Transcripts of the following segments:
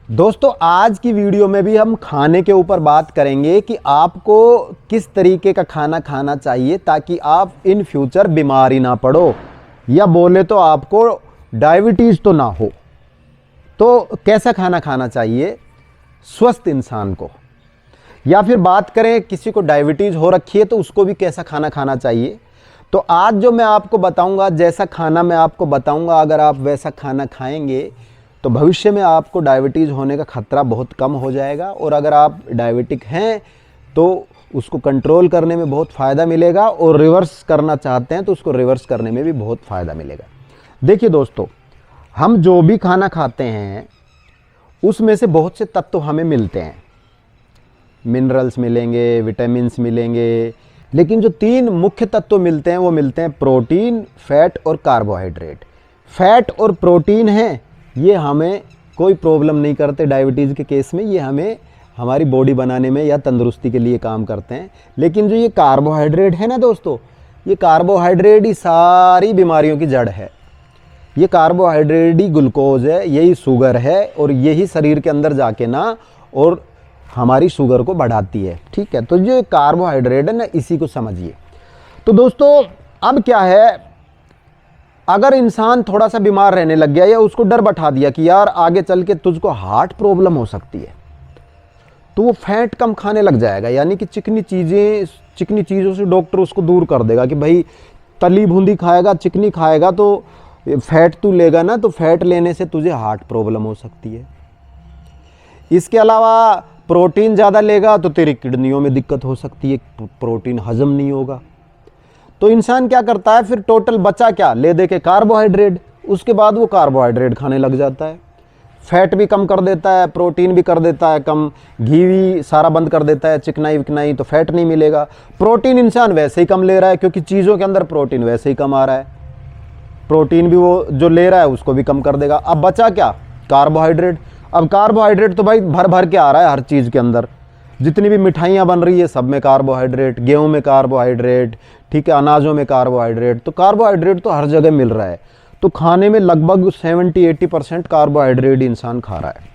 दोस्तों आज की वीडियो में भी हम खाने के ऊपर बात करेंगे कि आपको किस तरीके का खाना खाना चाहिए ताकि आप इन फ्यूचर बीमार ही ना पड़ो, या बोले तो आपको डायबिटीज़ तो ना हो। तो कैसा खाना खाना चाहिए स्वस्थ इंसान को, या फिर बात करें किसी को डायबिटीज़ हो रखी है तो उसको भी कैसा खाना खाना चाहिए। तो आज जो मैं आपको बताऊंगा, जैसा खाना मैं आपको बताऊंगा, अगर आप वैसा खाना खाएंगे तो भविष्य में आपको डायबिटीज़ होने का खतरा बहुत कम हो जाएगा। और अगर आप डायबिटिक हैं तो उसको कंट्रोल करने में बहुत फ़ायदा मिलेगा, और रिवर्स करना चाहते हैं तो उसको रिवर्स करने में भी बहुत फ़ायदा मिलेगा। देखिए दोस्तों, हम जो भी खाना खाते हैं उसमें से बहुत से तत्व हमें मिलते हैं, मिनरल्स मिलेंगे, विटामिन्स मिलेंगे, लेकिन जो तीन मुख्य तत्व मिलते हैं वो मिलते हैं प्रोटीन, फैट और कार्बोहाइड्रेट। फैट और प्रोटीन हैं, ये हमें कोई प्रॉब्लम नहीं करते डायबिटीज़ के केस में, ये हमें हमारी बॉडी बनाने में या तंदुरुस्ती के लिए काम करते हैं। लेकिन जो ये कार्बोहाइड्रेट है ना दोस्तों, ये कार्बोहाइड्रेट ही सारी बीमारियों की जड़ है। ये कार्बोहाइड्रेट ही ग्लूकोज है, यही शुगर है, और यही शरीर के अंदर जाके ना और हमारी शुगर को बढ़ाती है। ठीक है, तो जो कार्बोहाइड्रेट है ना, इसी को समझिए। तो दोस्तों अब क्या है, अगर इंसान थोड़ा सा बीमार रहने लग गया या उसको डर बैठा दिया कि यार आगे चल के तुझको हार्ट प्रॉब्लम हो सकती है, तो वो फैट कम खाने लग जाएगा। यानी कि चिकनी चीज़ों से डॉक्टर उसको दूर कर देगा कि भाई तली भूंदी खाएगा, चिकनी खाएगा तो फैट तू लेगा ना, तो फैट लेने से तुझे हार्ट प्रॉब्लम हो सकती है। इसके अलावा प्रोटीन ज़्यादा लेगा तो तेरी किडनियों में दिक्कत हो सकती है, प्रोटीन हजम नहीं होगा। तो इंसान क्या करता है फिर, टोटल बचा क्या, ले दे के कार्बोहाइड्रेट, उसके बाद वो कार्बोहाइड्रेट खाने लग जाता है। फैट भी कम कर देता है, प्रोटीन भी कर देता है कम, घी भी सारा बंद कर देता है, चिकनाई विकनाई, तो फैट नहीं मिलेगा। प्रोटीन इंसान वैसे ही कम ले रहा है क्योंकि चीज़ों के अंदर प्रोटीन वैसे ही कम आ रहा है, प्रोटीन भी वो जो ले रहा है उसको भी कम कर देगा। अब बचा क्या, कार्बोहाइड्रेट। अब कार्बोहाइड्रेट तो भाई भर भर के आ रहा है हर चीज़ के अंदर, जितनी भी मिठाइयाँ बन रही है सब में कार्बोहाइड्रेट, गेहूं में कार्बोहाइड्रेट, ठीक है, अनाजों में कार्बोहाइड्रेट, तो कार्बोहाइड्रेट तो हर जगह मिल रहा है। तो खाने में लगभग 70-80% कार्बोहाइड्रेट इंसान खा रहा है।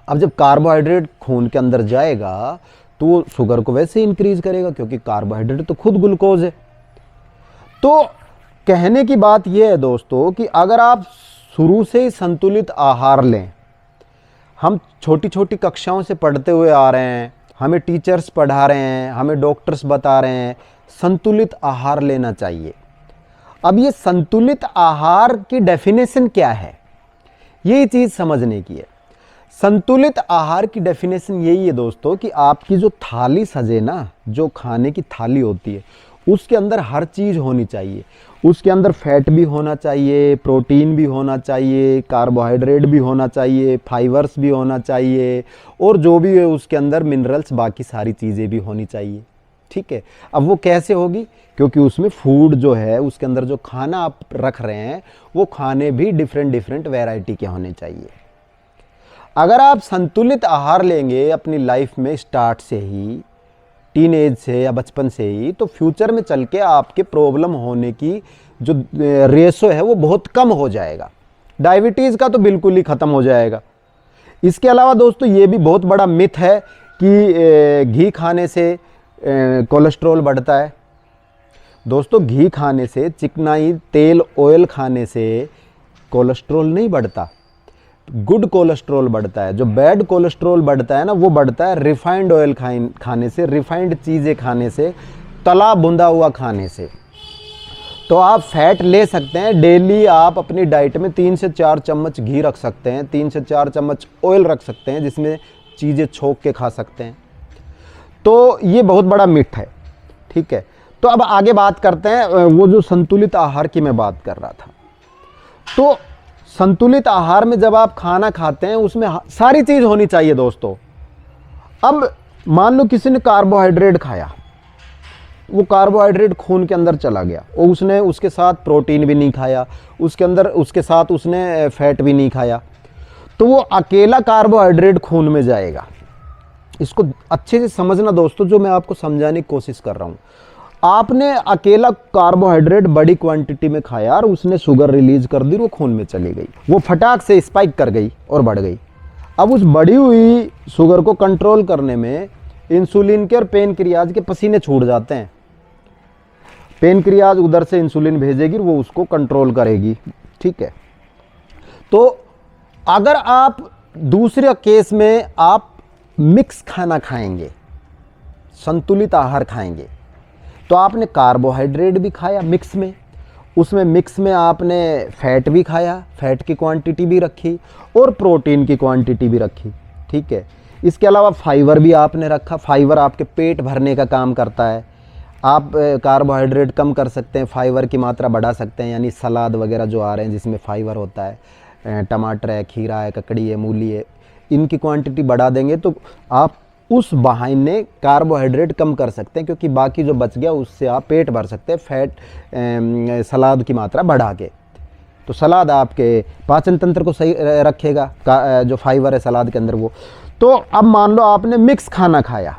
अब जब कार्बोहाइड्रेट खून के अंदर जाएगा तो वो शुगर को वैसे ही इंक्रीज करेगा, क्योंकि कार्बोहाइड्रेट तो खुद ग्लूकोज है। तो कहने की बात यह है दोस्तों कि अगर आप शुरू से ही संतुलित आहार लें, हम छोटी छोटी कक्षाओं से पढ़ते हुए आ रहे हैं, हमें टीचर्स पढ़ा रहे हैं, हमें डॉक्टर्स बता रहे हैं संतुलित आहार लेना चाहिए। अब ये संतुलित आहार की डेफिनेशन क्या है, यही चीज़ समझने की है। संतुलित आहार की डेफिनेशन यही है दोस्तों कि आपकी जो थाली सजे ना, जो खाने की थाली होती है, उसके अंदर हर चीज़ होनी चाहिए। उसके अंदर फैट भी होना चाहिए, प्रोटीन भी होना चाहिए, कार्बोहाइड्रेट भी होना चाहिए, फाइबर्स भी होना चाहिए, और जो भी है उसके अंदर मिनरल्स, बाकी सारी चीज़ें भी होनी चाहिए। ठीक है, अब वो कैसे होगी, क्योंकि उसमें फूड जो है, उसके अंदर जो खाना आप रख रहे हैं वो खाने भी डिफरेंट वैरायटी के होने चाहिए। अगर आप संतुलित आहार लेंगे अपनी लाइफ में स्टार्ट से ही, टीन एज से या बचपन से ही, तो फ्यूचर में चल के आपके प्रॉब्लम होने की जो रेशो है वो बहुत कम हो जाएगा। डायबिटीज़ का तो बिल्कुल ही ख़त्म हो जाएगा। इसके अलावा दोस्तों ये भी बहुत बड़ा मिथ है कि घी खाने से कोलेस्ट्रॉल बढ़ता है। दोस्तों घी खाने से, चिकनाई तेल ऑयल खाने से कोलेस्ट्रॉल नहीं बढ़ता, गुड कोलेस्ट्रॉल बढ़ता है। जो बैड कोलेस्ट्रॉल बढ़ता है ना, वो बढ़ता है रिफाइंड ऑयल खाने से, रिफाइंड चीज़ें खाने से, तला भुना हुआ खाने से। तो आप फैट ले सकते हैं, डेली आप अपनी डाइट में 3 से 4 चम्मच घी रख सकते हैं, 3 से 4 चम्मच ऑयल रख सकते हैं, जिसमें चीज़ें छोंक के खा सकते हैं। तो ये बहुत बड़ा मिथ है। ठीक है, तो अब आगे बात करते हैं, वो जो संतुलित आहार की मैं बात कर रहा था। तो संतुलित आहार में जब आप खाना खाते हैं उसमें सारी चीज़ होनी चाहिए दोस्तों। अब मान लो किसी ने कार्बोहाइड्रेट खाया, वो कार्बोहाइड्रेट खून के अंदर चला गया, और उसने उसके साथ प्रोटीन भी नहीं खाया, उसके साथ उसने फैट भी नहीं खाया, तो वो अकेला कार्बोहाइड्रेट खून में जाएगा। इसको अच्छे से समझना दोस्तों, जो मैं आपको समझाने की कोशिश कर रहा हूँ। आपने अकेला कार्बोहाइड्रेट बड़ी क्वांटिटी में खाया और उसने शुगर रिलीज कर दी, वो खून में चली गई, वो फटाक से स्पाइक कर गई और बढ़ गई। अब उस बढ़ी हुई शुगर को कंट्रोल करने में इंसुलिन के और पेनक्रियाज के पसीने छूट जाते हैं। पेनक्रियाज उधर से इंसुलिन भेजेगी, वो उसको कंट्रोल करेगी, ठीक है। तो अगर आप दूसरे केस में आप मिक्स खाना खाएंगे, संतुलित आहार खाएंगे, तो आपने कार्बोहाइड्रेट भी खाया मिक्स में, उसमें मिक्स में आपने फैट भी खाया, फैट की क्वांटिटी भी रखी और प्रोटीन की क्वांटिटी भी रखी, ठीक है। इसके अलावा फाइबर भी आपने रखा। फाइबर आपके पेट भरने का काम करता है। आप कार्बोहाइड्रेट कम कर सकते हैं, फाइबर की मात्रा बढ़ा सकते हैं, यानी सलाद वगैरह जो आ रहे हैं जिसमें फाइबर होता है, टमाटर है, खीरा है, ककड़ी है, मूली है, इनकी क्वांटिटी बढ़ा देंगे तो आप उस बहाने कार्बोहाइड्रेट कम कर सकते हैं, क्योंकि बाकी जो बच गया उससे आप पेट भर सकते हैं फैट सलाद की मात्रा बढ़ा के। तो सलाद आपके पाचन तंत्र को सही रखेगा, जो फाइबर है सलाद के अंदर वो। तो अब मान लो आपने मिक्स खाना खाया।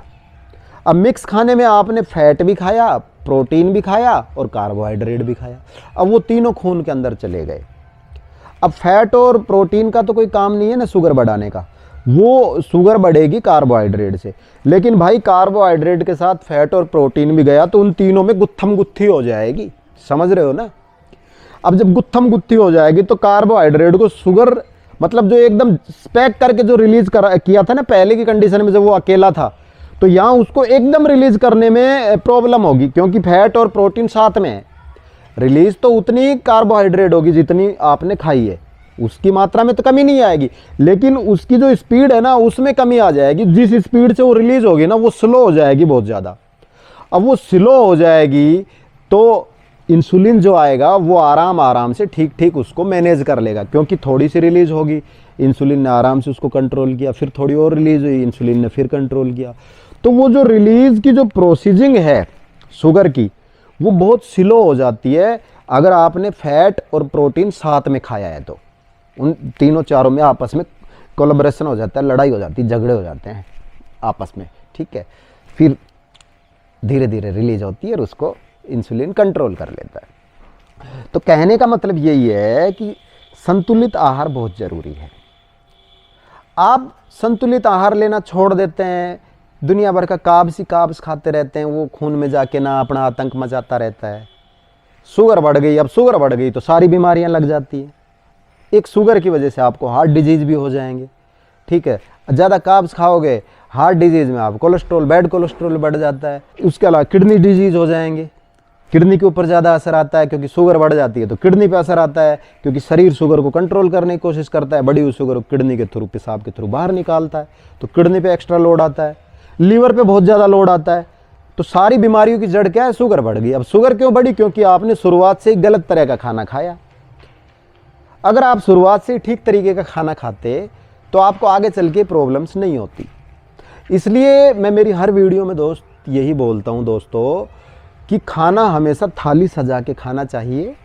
अब मिक्स खाने में आपने फैट भी खाया, प्रोटीन भी खाया और कार्बोहाइड्रेट भी खाया। अब वो तीनों खून के अंदर चले गए। अब फैट और प्रोटीन का तो कोई काम नहीं है ना शुगर बढ़ाने का, वो शुगर बढ़ेगी कार्बोहाइड्रेट से। लेकिन भाई कार्बोहाइड्रेट के साथ फैट और प्रोटीन भी गया तो उन तीनों में गुत्थम गुत्थी हो जाएगी, समझ रहे हो ना। अब जब गुत्थम गुत्थी हो जाएगी तो कार्बोहाइड्रेट को शुगर मतलब जो एकदम स्पैक करके जो रिलीज किया था ना पहले की कंडीशन में जब वो अकेला था, तो यहाँ उसको एकदम रिलीज करने में प्रॉब्लम होगी, क्योंकि फैट और प्रोटीन साथ में है। रिलीज तो उतनी कार्बोहाइड्रेट होगी जितनी आपने खाई है, उसकी मात्रा में तो कमी नहीं आएगी, लेकिन उसकी जो स्पीड है ना उसमें कमी आ जाएगी। जिस स्पीड से वो रिलीज होगी ना वो स्लो हो जाएगी बहुत ज़्यादा। अब वो स्लो हो जाएगी तो इंसुलिन जो आएगा वो आराम से ठीक ठीक उसको मैनेज कर लेगा, क्योंकि थोड़ी सी रिलीज होगी, इंसुलिन ने आराम से उसको कंट्रोल किया, फिर थोड़ी और रिलीज हुई, इंसुलिन ने फिर कंट्रोल किया। तो वो जो रिलीज की जो प्रोसीजिंग है शुगर की वो बहुत स्लो हो जाती है अगर आपने फैट और प्रोटीन साथ में खाया है। तो उन तीनों चारों में आपस में कोलैबोरेशन हो जाता है, लड़ाई हो जाती है, झगड़े हो जाते हैं आपस में, ठीक है। फिर धीरे धीरे रिलीज होती है और उसको इंसुलिन कंट्रोल कर लेता है। तो कहने का मतलब यही है कि संतुलित आहार बहुत ज़रूरी है। आप संतुलित आहार लेना छोड़ देते हैं, दुनिया भर का काब्स खाते रहते हैं, वो खून में जाके ना अपना आतंक मचाता रहता है। शुगर बढ़ गई, अब शुगर बढ़ गई तो सारी बीमारियां लग जाती हैं। एक शुगर की वजह से आपको हार्ट डिजीज़ भी हो जाएंगे, ठीक है। ज़्यादा काब्स खाओगे हार्ट डिजीज़ में आप कोलेस्ट्रॉल, बैड कोलेस्ट्रॉल बढ़ जाता है। उसके अलावा किडनी डिजीज़ हो जाएंगे, किडनी के ऊपर ज़्यादा असर आता है, क्योंकि शुगर बढ़ जाती है तो किडनी पे असर आता है, क्योंकि शरीर शुगर को कंट्रोल करने की कोशिश करता है, बढ़ी हुई शुगर को किडनी के थ्रू, पेशाब के थ्रू बाहर निकालता है, तो किडनी पे एक्स्ट्रा लोड आता है, लीवर पे बहुत ज़्यादा लोड आता है। तो सारी बीमारियों की जड़ क्या है? शुगर बढ़ गई। अब शुगर क्यों बढ़ी? क्योंकि आपने शुरुआत से ही गलत तरह का खाना खाया। अगर आप शुरुआत से ही ठीक तरीके का खाना खाते तो आपको आगे चल के प्रॉब्लम्स नहीं होती। इसलिए मैं मेरी हर वीडियो में दोस्त यही बोलता हूँ दोस्तों कि खाना हमेशा थाली सजा के खाना चाहिए।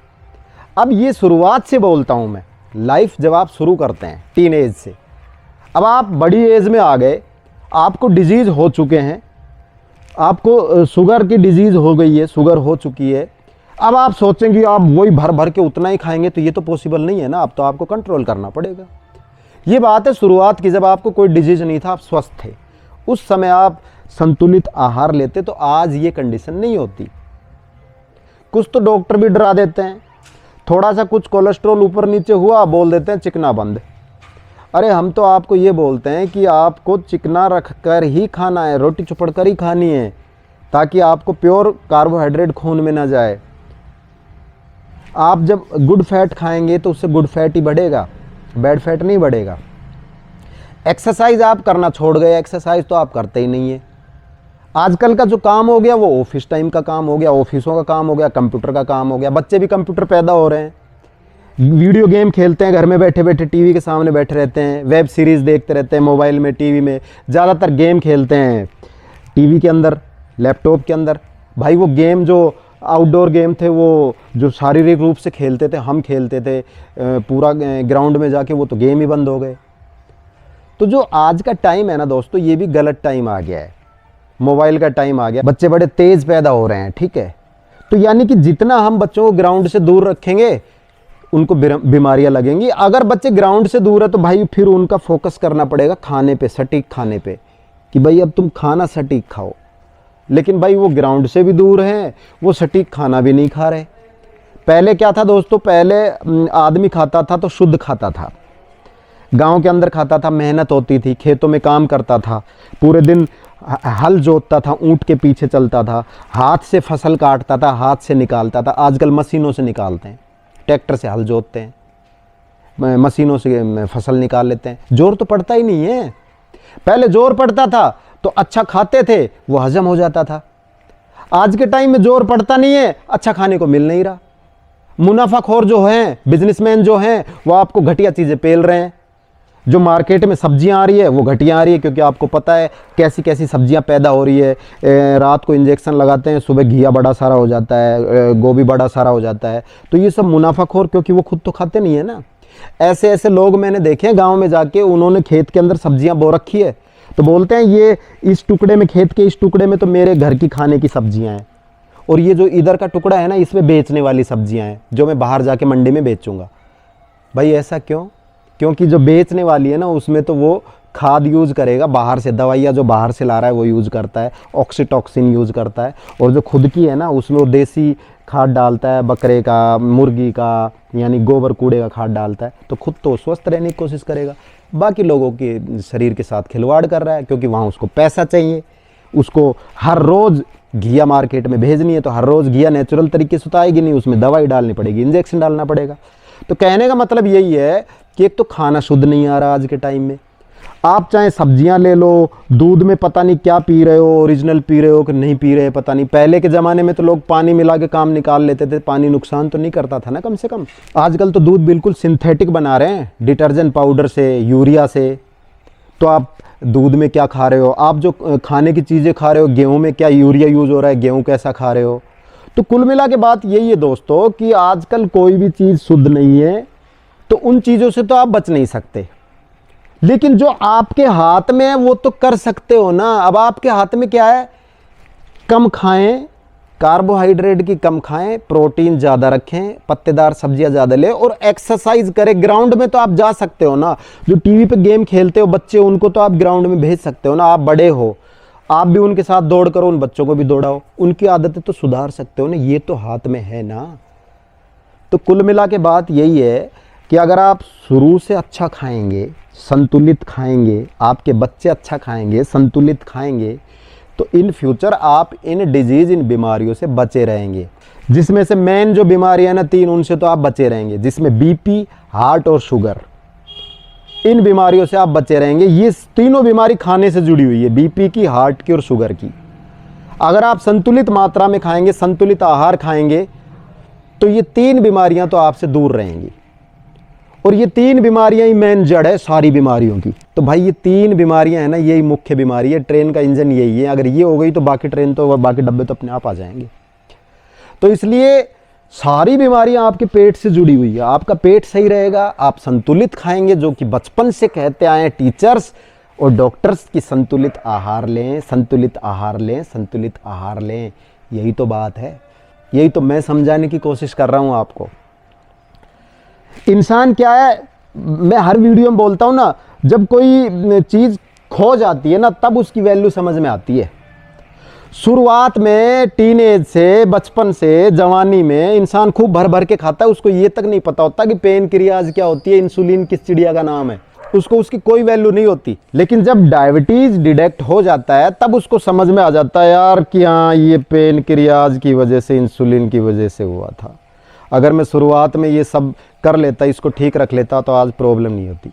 अब ये शुरुआत से बोलता हूँ मैं, लाइफ जब आप शुरू करते हैं टीन एज से, अब आप बड़ी एज में आ गए, आपको डिजीज़ हो चुके हैं, आपको शुगर की डिजीज़ हो गई है, शुगर हो चुकी है। अब आप सोचेंगे आप वही भर भर के उतना ही खाएंगे, तो ये तो पॉसिबल नहीं है ना। अब तो आपको कंट्रोल करना पड़ेगा। ये बात है शुरुआत की, जब आपको कोई डिजीज़ नहीं था, आप स्वस्थ थे, उस समय आप संतुलित आहार लेते तो आज ये कंडीशन नहीं होती। कुछ तो डॉक्टर भी डरा देते हैं, थोड़ा सा कुछ कोलेस्ट्रॉल ऊपर नीचे हुआ बोल देते हैं चिकना बंद। अरे हम तो आपको ये बोलते हैं कि आपको चिकना रख कर ही खाना है, रोटी चुपड़ कर ही खानी है, ताकि आपको प्योर कार्बोहाइड्रेट खून में ना जाए। आप जब गुड फैट खाएंगे तो उससे गुड फैट ही बढ़ेगा, बैड फैट नहीं बढ़ेगा। एक्सरसाइज आप करना छोड़ गए, एक्सरसाइज तो आप करते ही नहीं है। आजकल का जो काम हो गया वो ऑफिस टाइम का काम हो गया, ऑफिसों का काम हो गया, कंप्यूटर का काम हो गया। बच्चे भी कंप्यूटर पैदा हो रहे हैं, वीडियो गेम खेलते हैं, घर में बैठे बैठे टीवी के सामने बैठे रहते हैं, वेब सीरीज़ देखते रहते हैं, मोबाइल में, टीवी में ज़्यादातर गेम खेलते हैं, टीवी के अंदर, लैपटॉप के अंदर। भाई वो गेम जो आउटडोर गेम थे, वो जो शारीरिक रूप से खेलते थे, हम खेलते थे पूरा ग्राउंड में जाके, वो तो गेम ही बंद हो गए। तो जो आज का टाइम है ना दोस्तों, ये भी गलत टाइम आ गया है, मोबाइल का टाइम आ गया। बच्चे बड़े तेज़ पैदा हो रहे हैं, ठीक है। तो यानी कि जितना हम बच्चों को ग्राउंड से दूर रखेंगे उनको बीमारियां लगेंगी। अगर बच्चे ग्राउंड से दूर है तो भाई फिर उनका फोकस करना पड़ेगा खाने पे, सटीक खाने पे, कि भाई अब तुम खाना सटीक खाओ। लेकिन भाई वो ग्राउंड से भी दूर हैं, वो सटीक खाना भी नहीं खा रहे। पहले क्या था दोस्तों, पहले आदमी खाता था तो शुद्ध खाता था, गांव के अंदर खाता था, मेहनत होती थी, खेतों में काम करता था, पूरे दिन हल जोतता था, ऊंट के पीछे चलता था, हाथ से फसल काटता था, हाथ से निकालता था। आजकल मशीनों से निकालते हैं, ट्रैक्टर से हल जोतते हैं, मशीनों से फसल निकाल लेते हैं। जोर तो पड़ता ही नहीं है। पहले जोर पड़ता था तो अच्छा खाते थे, वो हजम हो जाता था। आज के टाइम में जोर पड़ता नहीं है, अच्छा खाने को मिल नहीं रहा। मुनाफाखोर जो हैं, बिजनेसमैन जो हैं, वो आपको घटिया चीज़ें पेल रहे हैं। जो मार्केट में सब्जियां आ रही है वो घटिया आ रही है, क्योंकि आपको पता है कैसी कैसी सब्जियां पैदा हो रही है। रात को इंजेक्शन लगाते हैं, सुबह घिया बड़ा सारा हो जाता है, गोभी बड़ा सारा हो जाता है। तो ये सब मुनाफाखोर, क्योंकि वो खुद तो खाते नहीं है ना। ऐसे ऐसे लोग मैंने देखे हैं गाँव में जाके, उन्होंने खेत के अंदर सब्जियाँ बो रखी है, तो बोलते हैं ये इस टुकड़े में, खेत के इस टुकड़े में तो मेरे घर की खाने की सब्जियाँ हैं, और ये जो इधर का टुकड़ा है ना, इसमें बेचने वाली सब्जियाँ हैं, जो मैं बाहर जाके मंडी में बेचूंगा। भाई ऐसा क्यों? क्योंकि जो बेचने वाली है ना, उसमें तो वो खाद यूज़ करेगा बाहर से, दवाइयाँ जो बाहर से ला रहा है वो यूज़ करता है, ऑक्सीटॉक्सिन यूज़ करता है। और जो खुद की है ना, उसमें वो देसी खाद डालता है, बकरे का, मुर्गी का, यानी गोबर कूड़े का खाद डालता है। तो खुद तो स्वस्थ रहने की कोशिश करेगा, बाकी लोगों के शरीर के साथ खिलवाड़ कर रहा है, क्योंकि वहाँ उसको पैसा चाहिए। उसको हर रोज़ घिया मार्केट में भेजनी है, तो हर रोज़ घिया नेचुरल तरीके से तो आएगी नहीं, उसमें दवाई डालनी पड़ेगी, इंजेक्शन डालना पड़ेगा। तो कहने का मतलब यही है कि एक तो खाना शुद्ध नहीं आ रहा आज के टाइम में। आप चाहे सब्जियां ले लो, दूध में पता नहीं क्या पी रहे हो, ओरिजिनल पी रहे हो कि नहीं पी रहे पता नहीं। पहले के ज़माने में तो लोग पानी मिला के काम निकाल लेते थे, पानी नुकसान तो नहीं करता था ना कम से कम। आजकल तो दूध बिल्कुल सिंथेटिक बना रहे हैं, डिटर्जेंट पाउडर से, यूरिया से। तो आप दूध में क्या खा रहे हो? आप जो खाने की चीज़ें खा रहे हो, गेहूँ में क्या यूरिया यूज़ हो रहा है, गेहूँ कैसा खा रहे हो? तो कुल मिला के बात यही है दोस्तों कि आजकल कोई भी चीज़ शुद्ध नहीं है, तो उन चीज़ों से तो आप बच नहीं सकते। लेकिन जो आपके हाथ में है वो तो कर सकते हो ना। अब आपके हाथ में क्या है? कम खाएं, कार्बोहाइड्रेट की कम खाएं, प्रोटीन ज़्यादा रखें, पत्तेदार सब्जियां ज़्यादा लें, और एक्सरसाइज करें। ग्राउंड में तो आप जा सकते हो ना। जो टीवी पे गेम खेलते हो बच्चे, उनको तो आप ग्राउंड में भेज सकते हो ना। आप बड़े हो, आप भी उनके साथ दौड़ करो, उन बच्चों को भी दौड़ाओ, उनकी आदतें तो सुधार सकते हो ना। ये तो हाथ में है ना। तो कुल मिला के बात यही है कि अगर आप शुरू से अच्छा खाएंगे, संतुलित खाएंगे, आपके बच्चे अच्छा खाएंगे, संतुलित खाएंगे, तो इन फ्यूचर आप इन डिजीज़, इन बीमारियों से बचे रहेंगे। जिसमें से मेन जो बीमारियां ना 3, उनसे तो आप बचे रहेंगे, जिसमें बीपी, हार्ट और शुगर, इन बीमारियों से आप बचे रहेंगे। ये तीनों बीमारी खाने से जुड़ी हुई है, बीपी की, हार्ट की और शुगर की। अगर आप संतुलित मात्रा में खाएंगे, संतुलित आहार खाएंगे, तो ये 3 बीमारियां तो आपसे दूर रहेंगी। और ये 3 बीमारियां ही मेन जड़ है सारी बीमारियों की। तो भाई ये 3 बीमारियां हैं ना, यही मुख्य बीमारी है। ट्रेन का इंजन यही है। अगर ये हो गई तो बाकी ट्रेन तो, बाकी डब्बे तो अपने आप आ जाएंगे। तो इसलिए सारी बीमारियां आपके पेट से जुड़ी हुई है। आपका पेट सही रहेगा, आप संतुलित खाएंगे, जो कि बचपन से कहते आए हैं टीचर्स और डॉक्टर्स की संतुलित आहार लें, संतुलित आहार लें, संतुलित आहार लें। यही तो बात है, यही तो मैं समझाने की कोशिश कर रहा हूं आपको। इंसान क्या है, मैं हर वीडियो में बोलता हूं ना, जब कोई चीज़ खो जाती है ना, तब उसकी वैल्यू समझ में आती है। शुरुआत में, टीनेज से, बचपन से, जवानी में इंसान खूब भर भर के खाता है। उसको ये तक नहीं पता होता कि पेनक्रियाज क्या होती है, इंसुलिन किस चिड़िया का नाम है, उसको उसकी कोई वैल्यू नहीं होती। लेकिन जब डायबिटीज डिटेक्ट हो जाता है, तब उसको समझ में आ जाता है यार कि हाँ, ये पेनक्रियाज की वजह से, इंसुलिन की वजह से हुआ था। अगर मैं शुरुआत में ये सब कर लेता, इसको ठीक रख लेता, तो आज प्रॉब्लम नहीं होती।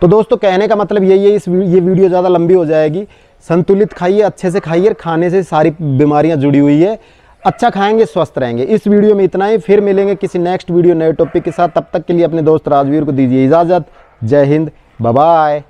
तो दोस्तों कहने का मतलब यही है, ये वीडियो ज़्यादा लंबी हो जाएगी। संतुलित खाइए, अच्छे से खाइए, खाने से सारी बीमारियां जुड़ी हुई है। अच्छा खाएंगे, स्वस्थ रहेंगे। इस वीडियो में इतना ही, फिर मिलेंगे किसी नेक्स्ट वीडियो नए टॉपिक के साथ। तब तक के लिए अपने दोस्त राजवीर को दीजिए इजाज़त। जय हिंद, बाय बाय।